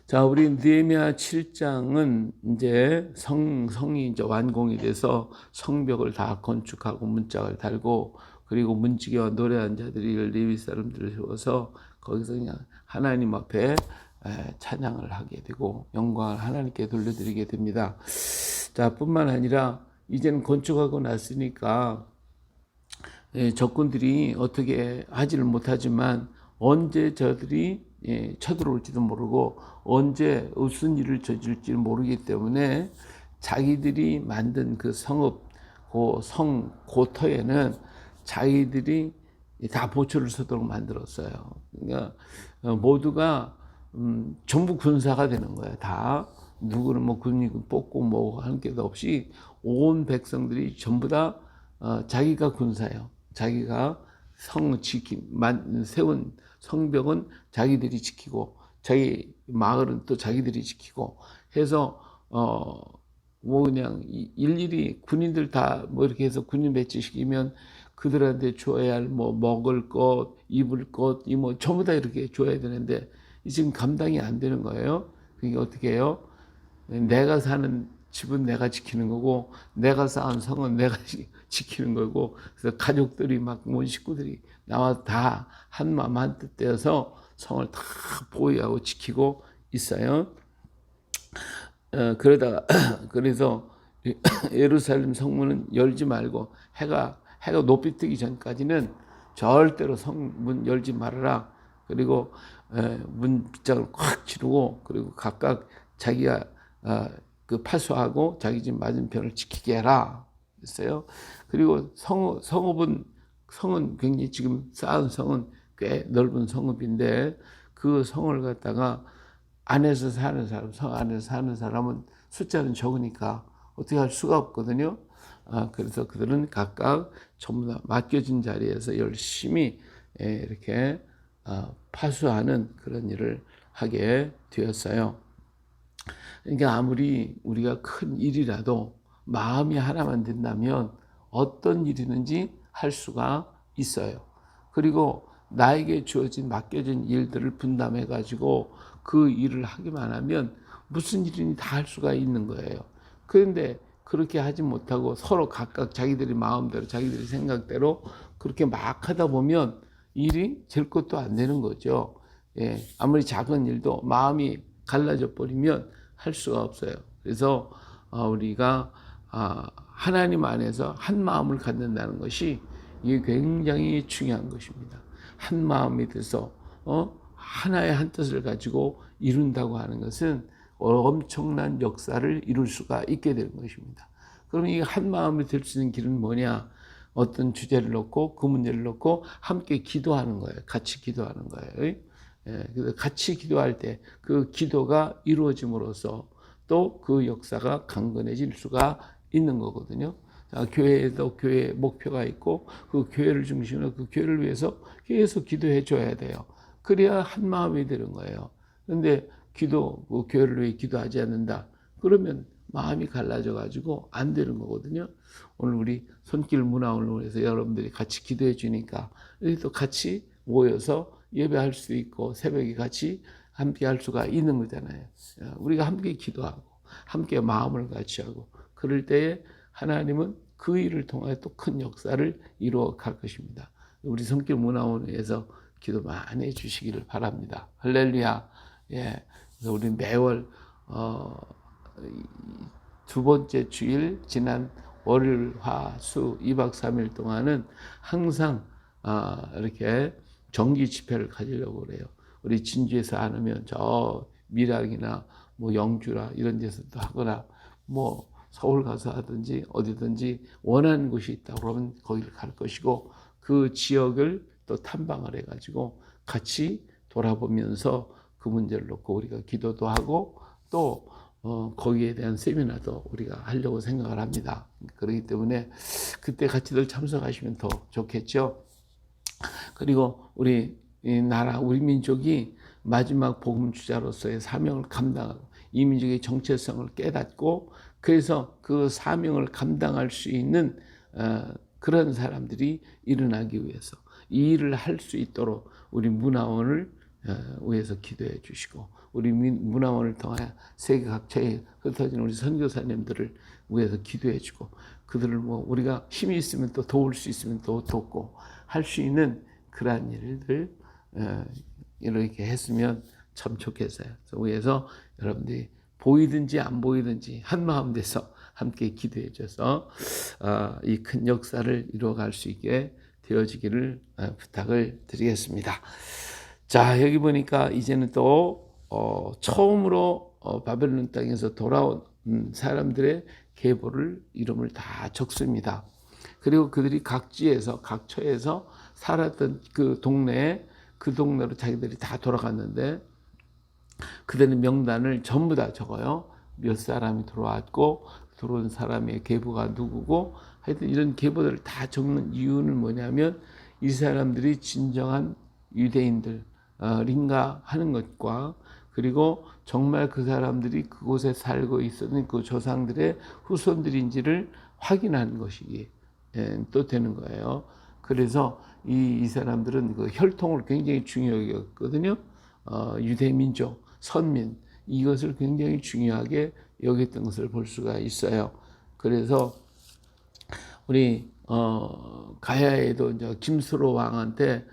자, 우리 느헤미야 7장은 이제 성이 이제 완공이 돼서 성벽을 다 건축하고 문짝을 달고, 그리고 문지기와 노래한 자들이 레위 사람들을 세워서 거기서 그냥 하나님 앞에 찬양을 하게 되고 영광을 하나님께 돌려드리게 됩니다. 자, 뿐만 아니라 이제는 건축하고 났으니까 적군들이 어떻게 하지를 못하지만 언제 저들이 쳐들어올지도 모르고 언제 무슨 일을 저질지 모르기 때문에 자기들이 만든 그 성읍, 고터에는 자기들이 다 보초를 서도록 만들었어요. 그러니까 모두가 전부 군사가 되는 거예요. 다 누구는 뭐 군인 뽑고 뭐 하는 게 없이 온 백성들이 전부 다 자기가 군사예요. 자기가 세운 성벽은 자기들이 지키고 자기 마을은 또 자기들이 지키고 해서 뭐 그냥 일일이 군인들 다 뭐 이렇게 해서 군인 배치시키면 그들한테 줘야 할 뭐 먹을 것, 입을 것, 이 뭐 전부 다 이렇게 줘야 되는데 지금 감당이 안 되는 거예요. 그게 어떻게 해요? 내가 사는 집은 내가 지키는 거고 내가 쌓은 성은 내가 지키는 거고, 그래서 가족들이 막 온 식구들이 나와 다 한마음 한뜻 되어서 성을 다 보호하고 지키고 있어요. 그러다가 그래서 예루살렘 성문은 열지 말고 해가 높이 뜨기 전까지는 절대로 성문 열지 말아라. 그리고 문 빗장을 꽉 치르고, 그리고 각각 자기가 그 파수하고 자기 집 맞은편을 지키게 해라 했어요. 그리고 성은 굉장히 지금 쌓은 성은 꽤 넓은 성읍인데 그 성을 갖다가 안에서 사는 사람, 성 안에서 사는 사람은 숫자는 적으니까 어떻게 할 수가 없거든요. 그래서 그들은 각각 전부 다 맡겨진 자리에서 열심히 이렇게 파수하는 그런 일을 하게 되었어요. 그러니까 아무리 우리가 큰 일이라도 마음이 하나만 된다면 어떤 일이든지 할 수가 있어요. 그리고 나에게 주어진 맡겨진 일들을 분담해 가지고 그 일을 하기만 하면 무슨 일이니 다 할 수가 있는 거예요. 그런데 그렇게 하지 못하고 서로 각각 자기들이 마음대로 자기들이 생각대로 그렇게 막 하다 보면 일이 될 것도 안 되는 거죠. 아무리 작은 일도 마음이 갈라져 버리면 할 수가 없어요. 그래서 우리가 하나님 안에서 한 마음을 갖는다는 것이 이게 굉장히 중요한 것입니다. 한 마음이 돼서 하나의 한 뜻을 가지고 이룬다고 하는 것은 엄청난 역사를 이룰 수가 있게 되는 것입니다. 그럼 이 한 마음이 될 수 있는 길은 뭐냐? 어떤 주제를 놓고 그 문제를 놓고 함께 기도하는 거예요. 같이 기도하는 거예요. 그래서 같이 기도할 때 그 기도가 이루어짐으로써 또 그 역사가 강건해질 수가 있는 거거든요. 교회에도 교회 목표가 있고 그 교회를 중심으로 그 교회를 위해서 계속 기도해 줘야 돼요. 그래야 한 마음이 되는 거예요. 그런데 그 교회를 위해 기도하지 않는다. 그러면 마음이 갈라져 가지고 안 되는 거거든요. 오늘 우리 손길 문화원을 위해서 여러분들이 같이 기도해 주니까 또 같이 모여서 예배할 수 있고 새벽에 같이 함께 할 수가 있는 거잖아요. 우리가 함께 기도하고 함께 마음을 같이 하고 그럴 때에 하나님은 그 일을 통해 또 큰 역사를 이루어 갈 것입니다. 우리 손길 문화원에서 기도 많이 해주시기를 바랍니다. 할렐루야. 그래서 우리 매월 두 번째 주일 지난 월요일, 화, 수 2박 3일 동안은 항상 이렇게 정기 집회를 가지려고 그래요. 우리 진주에서 안 하면 저 밀양이나 뭐 영주나 이런 데서도 하거나 뭐 서울 가서 하든지 어디든지 원하는 곳이 있다고 그러면 거기를 갈 것이고 그 지역을 또 탐방을 해가지고 같이 돌아보면서 그 문제를 놓고 우리가 기도도 하고 또 거기에 대한 세미나도 우리가 하려고 생각을 합니다. 그렇기 때문에 그때 같이들 참석하시면 더 좋겠죠. 그리고 우리 나라, 우리 민족이 마지막 복음 주자로서의 사명을 감당하고 이 민족의 정체성을 깨닫고 그래서 그 사명을 감당할 수 있는 그런 사람들이 일어나기 위해서 이 일을 할 수 있도록 우리 문화원을 위해서 기도해 주시고 우리 문화원을 통하여 세계 각처에 흩어진 우리 선교사님들을 위해서 기도해주고, 그들을 뭐 우리가 힘이 있으면 또 도울 수 있으면 또 돕고 할 수 있는 그러한 일들 이렇게 했으면 참 좋겠어요. 그래서 여러분들이 보이든지 안 보이든지 한 마음 돼서 함께 기도해 줘서 이 큰 역사를 이루어갈 수 있게 되어지기를 부탁을 드리겠습니다. 자, 여기 보니까 이제는 또 처음으로 바벨론 땅에서 돌아온 사람들의 계보를 이름을 다 적습니다. 그리고 그들이 각지에서 각처에서 살았던 그 동네에 그 동네로 자기들이 다 돌아갔는데 그들은 명단을 전부 다 적어요. 몇 사람이 들어왔고 들어온 사람의 계보가 누구고, 하여튼 이런 계보들을 다 적는 이유는 뭐냐면 이 사람들이 진정한 유대인들인가 하는 것과, 그리고 정말 그 사람들이 그곳에 살고 있었던 그 조상들의 후손들인지를 확인하는 것이 또 되는 거예요. 그래서 이 사람들은 그 혈통을 굉장히 중요하게 여겼거든요. 유대 민족, 선민, 이것을 굉장히 중요하게 여겼던 것을 볼 수가 있어요. 그래서 우리 가야에도 이제 김수로 왕한테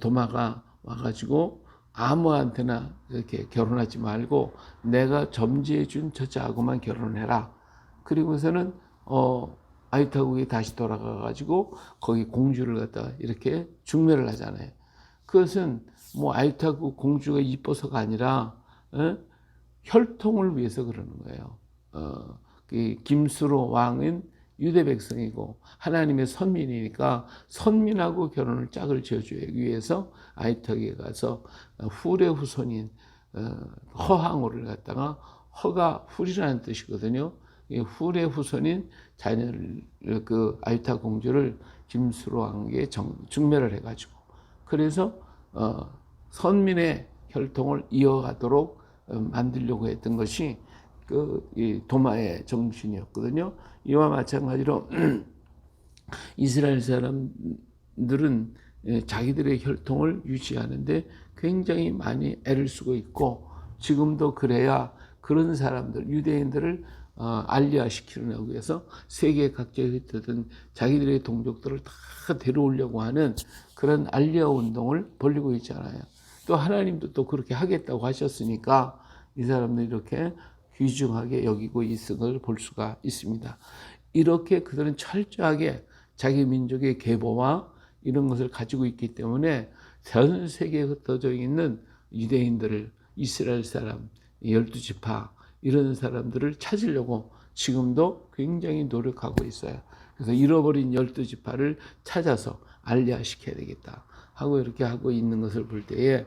도마가 와가지고 아무한테나 이렇게 결혼하지 말고 내가 점지해 준 저자하고만 결혼해라. 그리고서는 아이타국에 다시 돌아가가지고 거기 공주를 갖다가 이렇게 중매를 하잖아요. 그것은 뭐 아이타국 공주가 이뻐서가 아니라 혈통을 위해서 그러는 거예요. 김수로 왕은 유대 백성이고 하나님의 선민이니까 선민하고 결혼을 짝을 지어주기 위해서 아이타국에 가서 훌의 후손인 허항우를 갖다가, 허가 훌이라는 뜻이거든요. 훌의 후손인 자녀를, 그 아이타 공주를 김수로 왕에게 중매를 해가지고, 그래서 선민의 혈통을 이어가도록 만들려고 했던 것이 이 도마의 정신이었거든요. 이와 마찬가지로 이스라엘 사람들은 자기들의 혈통을 유지하는데 굉장히 많이 애를 쓰고 있고, 지금도 그래야 그런 사람들, 유대인들을 알리아시키려고 해서 세계 각지에 흩어진 자기들의 동족들을 다 데려오려고 하는 그런 알리아 운동을 벌이고 있잖아요. 또 하나님도 또 그렇게 하겠다고 하셨으니까 이 사람들이 이렇게 귀중하게 여기고 있은 걸 볼 수가 있습니다. 이렇게 그들은 철저하게 자기 민족의 계보와 이런 것을 가지고 있기 때문에 전 세계에 흩어져 있는 유대인들을, 이스라엘 사람, 12지파 이런 사람들을 찾으려고 지금도 굉장히 노력하고 있어요. 그래서 잃어버린 12지파를 찾아서 알리아시켜야 되겠다 하고 이렇게 하고 있는 것을 볼 때에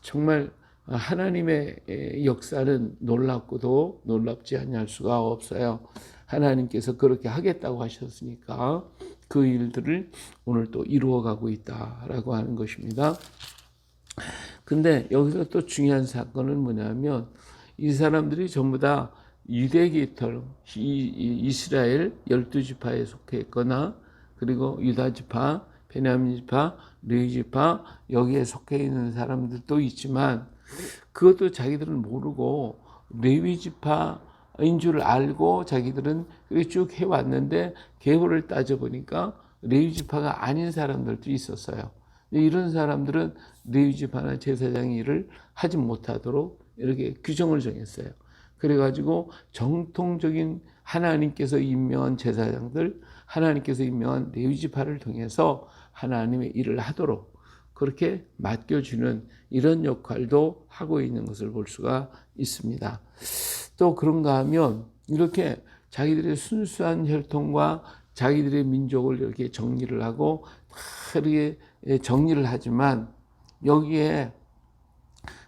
정말 하나님의 역사는 놀랍고도 놀랍지 아니할 수가 없어요. 하나님께서 그렇게 하겠다고 하셨으니까 그 일들을 오늘 또 이루어가고 있다라고 하는 것입니다. 근데 여기서 또 중요한 사건은 뭐냐면 이 사람들이 전부 다 유대 계통, 이스라엘 12지파에 속해 있거나, 그리고 유다 지파, 베냐민 지파, 레위 지파 여기에 속해 있는 사람들도 있지만 그것도 자기들은 모르고 레위 지파인 줄 알고 자기들은 쭉 해왔는데 계보를 따져보니까 레위 지파가 아닌 사람들도 있었어요. 이런 사람들은 레위 지파나 제사장 일을 하지 못하도록 이렇게 규정을 정했어요. 그래가지고 정통적인 하나님께서 임명한 제사장들, 하나님께서 임명한 레위 지파를 통해서 하나님의 일을 하도록 그렇게 맡겨주는 이런 역할도 하고 있는 것을 볼 수가 있습니다. 또 그런가 하면 이렇게 자기들의 순수한 혈통과 자기들의 민족을 이렇게 정리를 하고 이렇게 정리를 하지만 여기에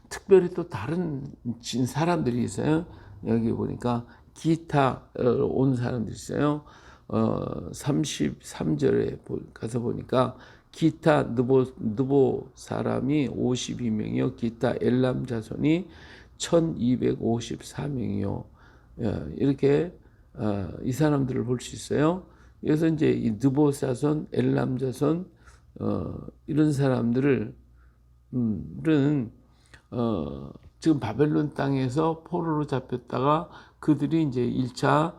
특별히 또 다른 사람들이 있어요. 여기 보니까 기타 온 사람들이 있어요. 33절에 가서 보니까 기타 느보 사람이 52명이요. 기타 엘람 자손이 1254명이요. 이렇게 이 사람들을 볼 수 있어요. 그래서 이제 이 느보 자손, 엘람 자손 이런 사람들은 지금 바벨론 땅에서 포로로 잡혔다가 그들이 이제 1차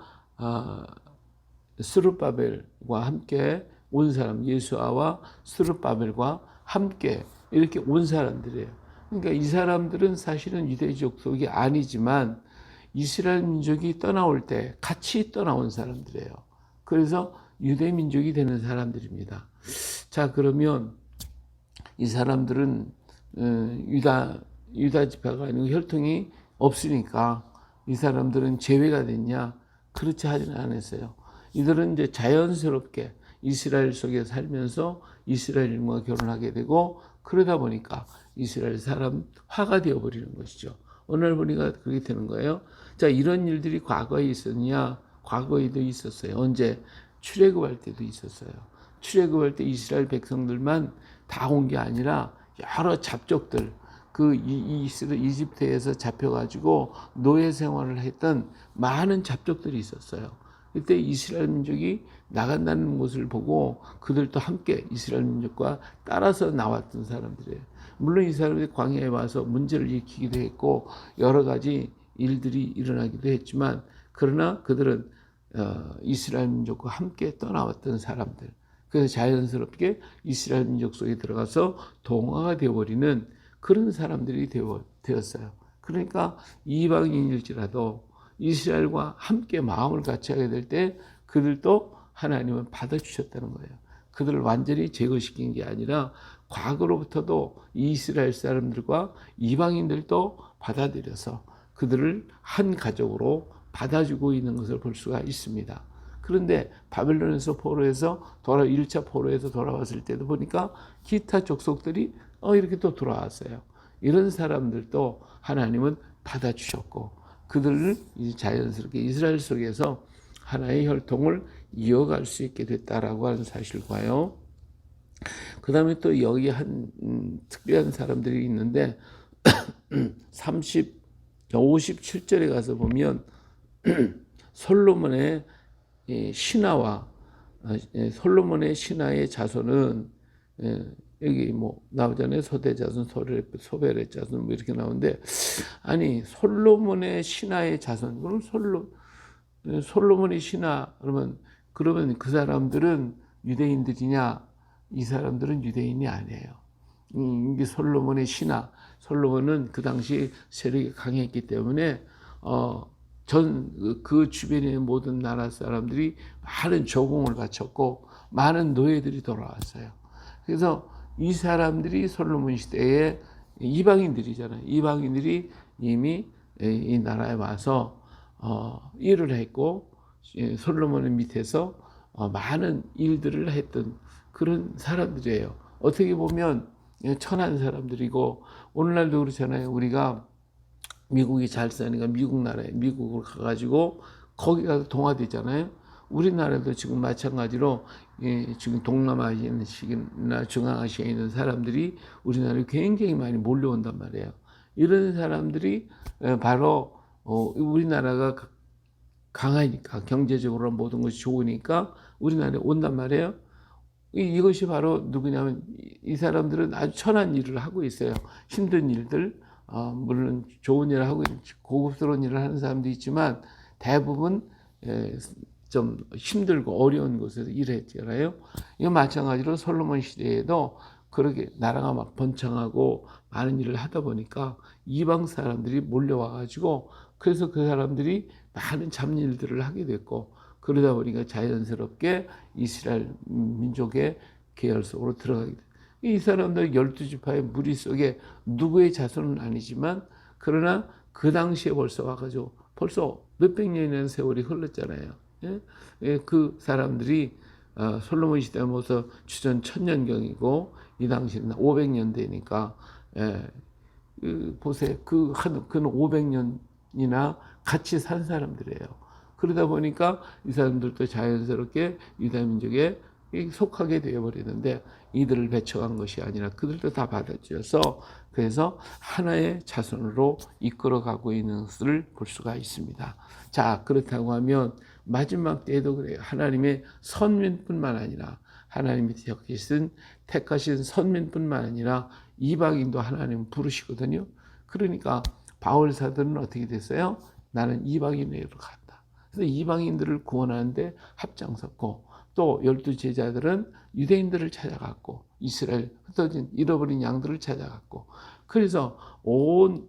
스룹바벨과 함께 온 사람, 예수아와 스룹바벨과 함께 이렇게 온 사람들이에요. 그러니까 이 사람들은 사실은 유대 족속이 아니지만 이스라엘 민족이 떠나올 때 같이 떠나온 사람들이에요. 그래서 유대 민족이 되는 사람들입니다. 자, 그러면 이 사람들은 유다 지파가 아니고 혈통이 없으니까 이 사람들은 제외가 됐냐? 그렇지 하지는 않았어요. 이들은 이제 자연스럽게 이스라엘 속에 살면서 이스라엘인과 결혼하게 되고 그러다 보니까 이스라엘 사람화가 되어버리는 것이죠. 어느 날 보니까 그렇게 되는 거예요. 자, 이런 일들이 과거에 있었냐? 과거에도 있었어요. 언제? 출애굽할 때도 있었어요. 출애굽할 때 이스라엘 백성들만 다 온 게 아니라 여러 잡족들, 그 이집트에서 잡혀가지고 노예 생활을 했던 많은 잡족들이 있었어요. 그때 이스라엘 민족이 나간다는 것을 보고 그들도 함께 이스라엘 민족과 따라서 나왔던 사람들이에요. 물론 이 사람들이 광야에 와서 문제를 일으키기도 했고 여러 가지 일들이 일어나기도 했지만 그러나 그들은 이스라엘 민족과 함께 떠나왔던 사람들. 그래서 자연스럽게 이스라엘 민족 속에 들어가서 동화가 되어버리는 그런 사람들이 되었어요. 그러니까 이방인일지라도 이스라엘과 함께 마음을 같이 하게 될 때 그들도 하나님은 받아주셨다는 거예요. 그들을 완전히 제거시킨 게 아니라 과거로부터도 이스라엘 사람들과 이방인들도 받아들여서 그들을 한 가족으로 받아주고 있는 것을 볼 수가 있습니다. 그런데 바벨론에서 1차 포로에서 돌아왔을 때도 보니까 기타 족속들이 이렇게 또 돌아왔어요. 이런 사람들도 하나님은 받아주셨고 그들을 자연스럽게 이스라엘 속에서 하나의 혈통을 이어갈 수 있게 됐다라고 하는 사실과요. 그 다음에 또 여기 한 특별한 사람들이 있는데 57절에 가서 보면 솔로몬의 신하와 솔로몬의 신하의 자손은 여기 뭐 나오잖아요. 소대 자손, 소벨의 자손 뭐 이렇게 나오는데 아니 솔로몬의 신하의 자손 그럼 솔로몬의 신하 그러면 그 사람들은 유대인들이냐? 이 사람들은 유대인이 아니에요. 이게 솔로몬의 신하. 솔로몬은 그 당시 세력이 강했기 때문에 그 주변의 모든 나라 사람들이 많은 조공을 바쳤고 많은 노예들이 돌아왔어요. 그래서 이 사람들이 솔로몬 시대에 이방인들이잖아요. 이방인들이 이미 이 나라에 와서 일을 했고 솔로몬의 밑에서 많은 일들을 했던 그런 사람들이에요. 어떻게 보면 천한 사람들이고 오늘날도 그렇잖아요. 우리가 미국이 잘 사니까 미국으로 가가지고 거기 가서 동화되잖아요. 우리나라도 지금 마찬가지로 지금 동남아시아나 중앙아시아에 있는 사람들이 우리나라에 굉장히 많이 몰려온단 말이에요. 이런 사람들이 바로 우리나라가 강하니까 경제적으로 모든 것이 좋으니까 우리나라에 온단 말이에요. 이것이 바로 누구냐면 이 사람들은 아주 천한 일을 하고 있어요. 힘든 일들, 물론 좋은 일을 하고 고급스러운 일을 하는 사람도 있지만 대부분 좀 힘들고 어려운 곳에서 일했잖아요. 이거 마찬가지로 솔로몬 시대에도 그렇게 나라가 막 번창하고 많은 일을 하다 보니까 이방 사람들이 몰려와가지고 그래서 그 사람들이 많은 잡일들을 하게 됐고 그러다 보니까 자연스럽게 이스라엘 민족의 계열 속으로 들어가게 돼요. 이 사람들 12지파의 무리 속에 누구의 자손은 아니지만 그러나 그 당시에 벌써 와가지고 벌써 몇백 년이라는 세월이 흘렀잖아요. 그 사람들이 솔로몬 시대 모서 주전 1000년경이고 이 당시는 500년대니까 보세요. 그는 500년이나 같이 산 사람들이에요. 그러다 보니까 이 사람들도 자연스럽게 유다민족에 속하게 되어버리는데 이들을 배척한 것이 아니라 그들도 다 받아들여서 그래서 하나의 자손으로 이끌어가고 있는 것을 볼 수가 있습니다. 자, 그렇다고 하면 마지막 때에도 그래요. 하나님의 선민뿐만 아니라 하나님이 택하신 선민뿐만 아니라 이방인도 하나님은 부르시거든요. 그러니까 바울 사도는 어떻게 됐어요? 나는 이방인에게로 간다. 그래서 이방인들을 구원하는데 앞장섰고 또 12 제자들은 유대인들을 찾아갔고 이스라엘 흩어진 잃어버린 양들을 찾아갔고 그래서 온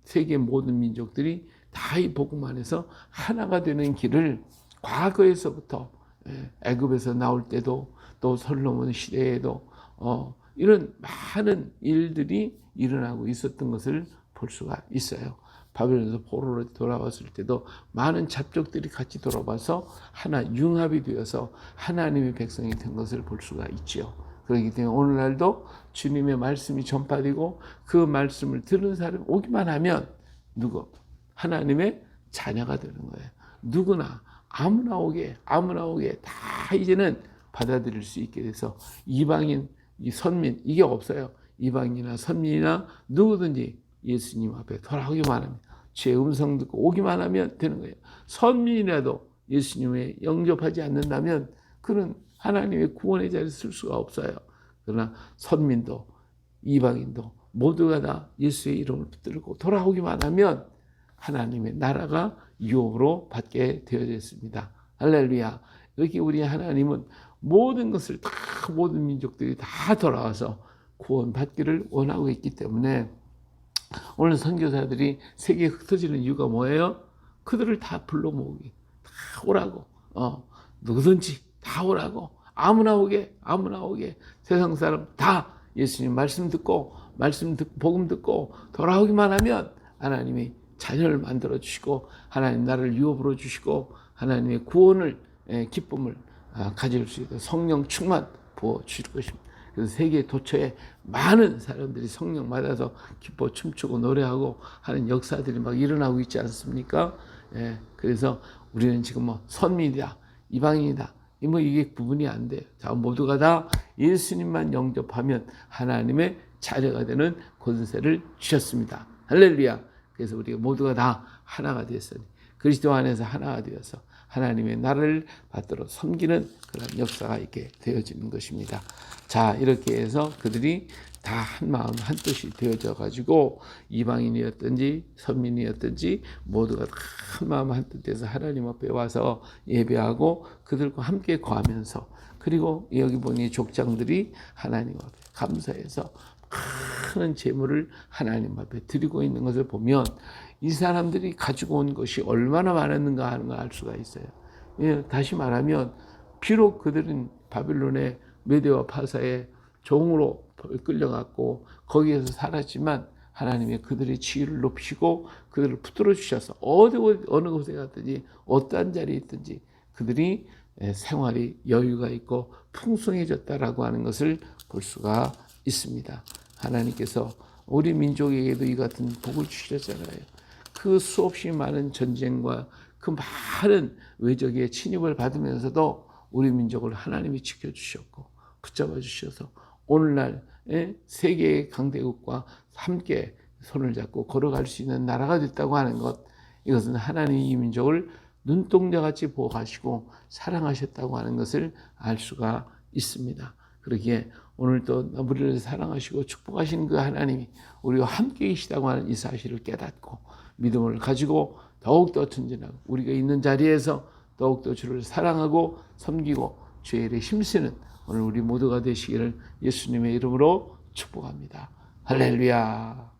세계 모든 민족들이 다 이 복음 안에서 하나가 되는 길을 과거에서부터 애굽에서 나올 때도 또 솔로몬 시대에도 이런 많은 일들이 일어나고 있었던 것을 볼 수가 있어요. 바벨론에서 포로로 돌아왔을 때도 많은 잡족들이 같이 돌아와서 하나 융합이 되어서 하나님의 백성이 된 것을 볼 수가 있지요. 그렇기 때문에 오늘날도 주님의 말씀이 전파되고 그 말씀을 들은 사람이 오기만 하면 하나님의 자녀가 되는 거예요. 누구나 아무나 오게 다 이제는 받아들일 수 있게 돼서 이방인, 선민 이게 없어요. 이방인이나 선민이나 누구든지 예수님 앞에 돌아오기만 하면 주의 음성 듣고 오기만 하면 되는 거예요. 선민이라도 예수님에 영접하지 않는다면 그는 하나님의 구원의 자리에 쓸 수가 없어요. 그러나 선민도 이방인도 모두가 다 예수의 이름을 붙들고 돌아오기만 하면 하나님의 나라가 유업으로 받게 되어졌습니다. 할렐루야. 이렇게 우리 하나님은 모든 것을 다 모든 민족들이 다 돌아와서 구원받기를 원하고 있기 때문에 오늘 선교사들이 세계에 흩어지는 이유가 뭐예요? 그들을 다 불러 모으기, 다 오라고, 누구든지 다 오라고, 아무나 오게, 세상 사람 다 예수님 말씀 듣고 복음 듣고 돌아오기만 하면 하나님이 자녀를 만들어 주시고 하나님 나라를 유업으로 주시고 하나님의 구원을 기쁨을 가질 수 있도록 성령 충만 부어 주실 것입니다. 그래서 세계 도처에 많은 사람들이 성령 받아서 기뻐 춤추고 노래하고 하는 역사들이 막 일어나고 있지 않습니까? 그래서 우리는 지금 선민이다, 이방인이다, 이게 구분이 안 돼요. 자, 모두가 다 예수님만 영접하면 하나님의 자녀가 되는 권세를 주셨습니다. 할렐루야. 그래서 우리가 모두가 다 하나가 되었으니 그리스도 안에서 하나가 되어서 하나님의 나라를 받들어 섬기는 그런 역사가 있게 되어지는 것입니다. 자, 이렇게 해서 그들이 다 한 마음 한 뜻이 되어져 가지고 이방인이었든지 선민이었든지 모두가 다 한 마음 한 뜻에서 하나님 앞에 와서 예배하고 그들과 함께 거하면서 그리고 여기 보니 족장들이 하나님 앞에 감사해서 많은 재물을 하나님 앞에 드리고 있는 것을 보면 이 사람들이 가지고 온 것이 얼마나 많았는가 하는 걸 알 수가 있어요. 다시 말하면 비록 그들은 바빌론의 메대와 파사의 종으로 끌려갔고 거기에서 살았지만 하나님이 그들의 지위를 높이시고 그들을 붙들어 주셔서 어느 곳에 갔든지 어떠한 자리에 있든지 그들이 생활이 여유가 있고 풍성해졌다라고 하는 것을 볼 수가 있습니다. 하나님께서 우리 민족에게도 이 같은 복을 주셨잖아요. 그 수없이 많은 전쟁과 그 많은 외적의 침입을 받으면서도 우리 민족을 하나님이 지켜주셨고 붙잡아 주셔서 오늘날 세계의 강대국과 함께 손을 잡고 걸어갈 수 있는 나라가 됐다고 하는 것, 이것은 하나님이 이 민족을 눈동자같이 보호하시고 사랑하셨다고 하는 것을 알 수가 있습니다. 그러기에 오늘도 우리를 사랑하시고 축복하시는 그 하나님이 우리와 함께 계시다고 하는 이 사실을 깨닫고 믿음을 가지고 더욱더 전진하고 우리가 있는 자리에서 더욱더 주를 사랑하고 섬기고 주의 일에 힘쓰는 오늘 우리 모두가 되시기를 예수님의 이름으로 축복합니다. 할렐루야.